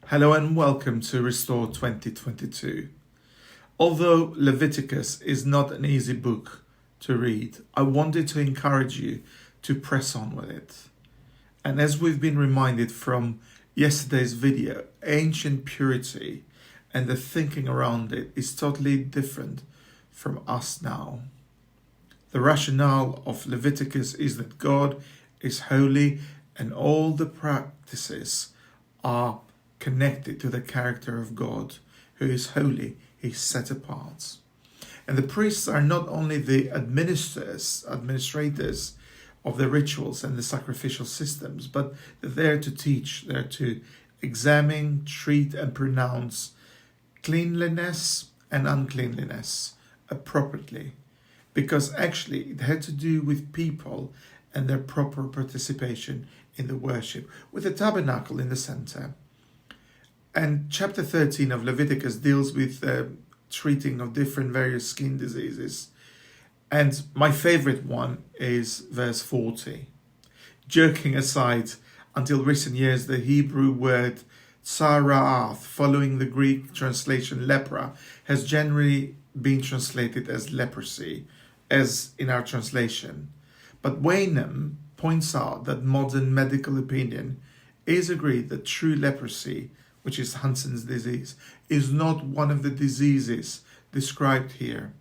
Hello and welcome to Restore 2022. Although Leviticus is not an easy book to read, I wanted to encourage you to press on with it. And as we've been reminded from yesterday's video, ancient purity and the thinking around it is totally different from us now. The rationale of Leviticus is that God is holy and all the practices are connected to the character of God, who is holy, he's set apart. And the priests are not only the administrators of the rituals and the sacrificial systems, but they're there to teach, they're to examine, treat, and pronounce cleanliness and uncleanliness appropriately, because actually it had to do with people and their proper participation in the worship, with the tabernacle in the center. And chapter 13 of Leviticus deals with treating of different various skin diseases. And my favorite one is verse 40. Joking aside, until recent years, the Hebrew word tsaraath, following the Greek translation lepra, has generally been translated as leprosy, as in our translation. But Waynham points out that modern medical opinion is agreed that true leprosy, which is Hansen's disease, is not one of the diseases described here.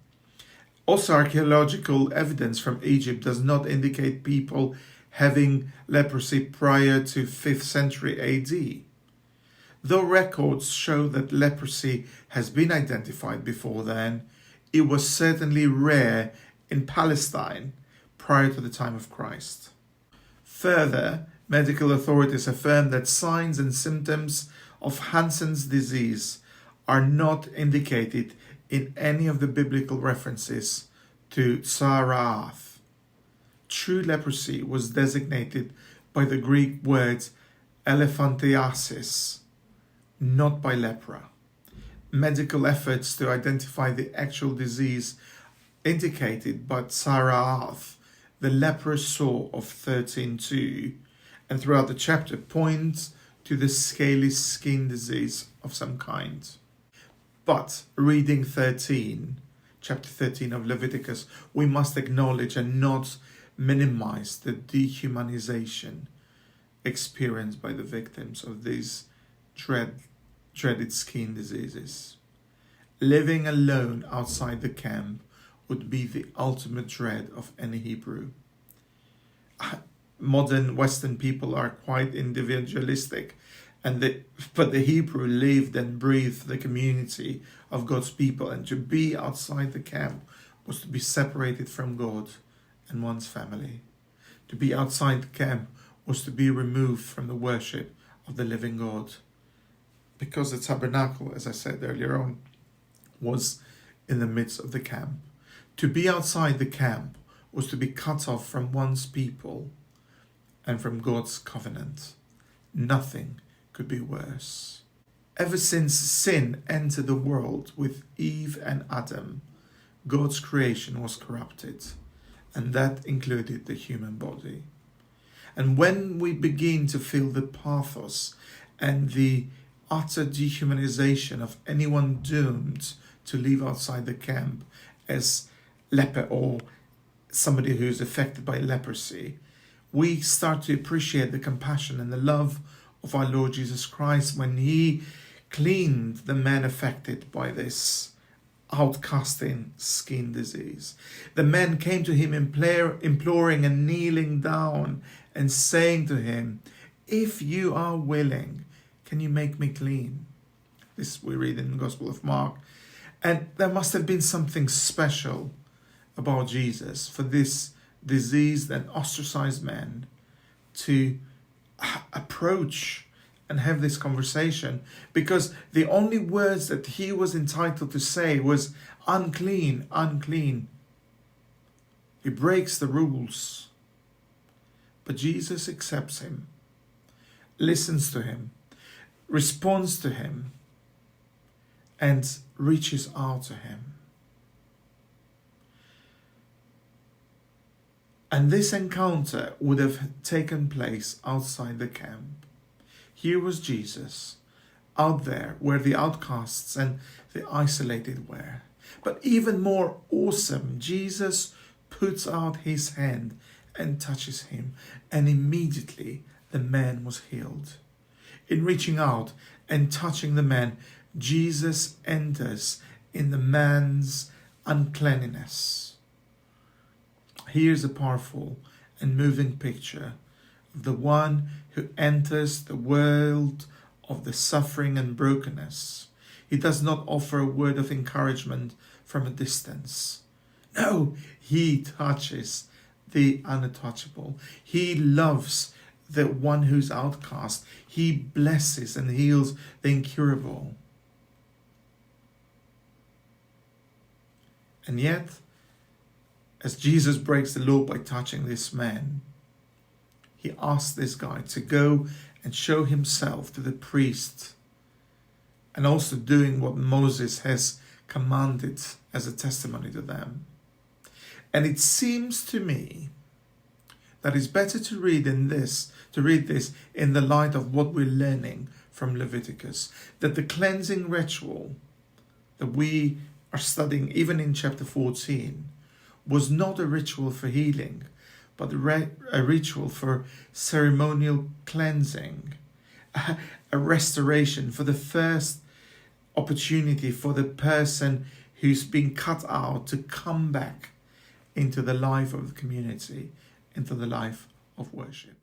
Also, archaeological evidence from Egypt does not indicate people having leprosy prior to 5th century AD. Though records show that leprosy has been identified before then, it was certainly rare in Palestine prior to the time of Christ. Further, medical authorities affirm that signs and symptoms of Hansen's disease are not indicated in any of the biblical references to tsaraath. True leprosy was designated by the Greek word elephantiasis, not by lepra. Medical efforts to identify the actual disease indicated by tsaraath, the leprous sore of 13:2, and throughout the chapter points to the scaly skin disease of some kind. But reading chapter 13 of Leviticus, we must acknowledge and not minimize the dehumanization experienced by the victims of these dreaded skin diseases. Living alone outside the camp would be the ultimate dread of any Hebrew. Modern Western people are quite individualistic, but the Hebrew lived and breathed the community of God's people, and to be outside the camp was to be separated from God and one's family. To be outside the camp was to be removed from the worship of the living God, because the tabernacle, as I said earlier on, was in the midst of the camp. To be outside the camp was to be cut off from one's people and from God's covenant. Nothing could be worse. Ever since sin entered the world with Eve and Adam, God's creation was corrupted, and that included the human body. And when we begin to feel the pathos and the utter dehumanization of anyone doomed to live outside the camp as leper or somebody who's affected by leprosy, we start to appreciate the compassion and the love of our Lord Jesus Christ when he cleaned the men affected by this outcasting skin disease. The men came to him imploring and kneeling down and saying to him, "If you are willing, can you make me clean?" This we read in the Gospel of Mark. And there must have been something special about Jesus for this diseased and ostracized man to approach and have this conversation, because the only words that he was entitled to say was unclean, unclean. He breaks the rules. But Jesus accepts him, listens to him, responds to him, and reaches out to him. And this encounter would have taken place outside the camp. Here was Jesus, out there where the outcasts and the isolated were. But even more awesome, Jesus puts out his hand and touches him, and immediately the man was healed. In reaching out and touching the man, Jesus enters in the man's uncleanliness. Here's a powerful and moving picture of the one who enters the world of the suffering and brokenness. He does not offer a word of encouragement from a distance. No, he touches the untouchable. He loves the one who's outcast. He blesses and heals the incurable. And yet, as Jesus breaks the law by touching this man, he asks this guy to go and show himself to the priest, and also doing what Moses has commanded as a testimony to them. And it seems to me that it's better to read this in the light of what we're learning from Leviticus, that the cleansing ritual that we are studying even in chapter 14 was not a ritual for healing, but a ritual for ceremonial cleansing, a restoration, for the first opportunity for the person who's been cut out to come back into the life of the community, into the life of worship.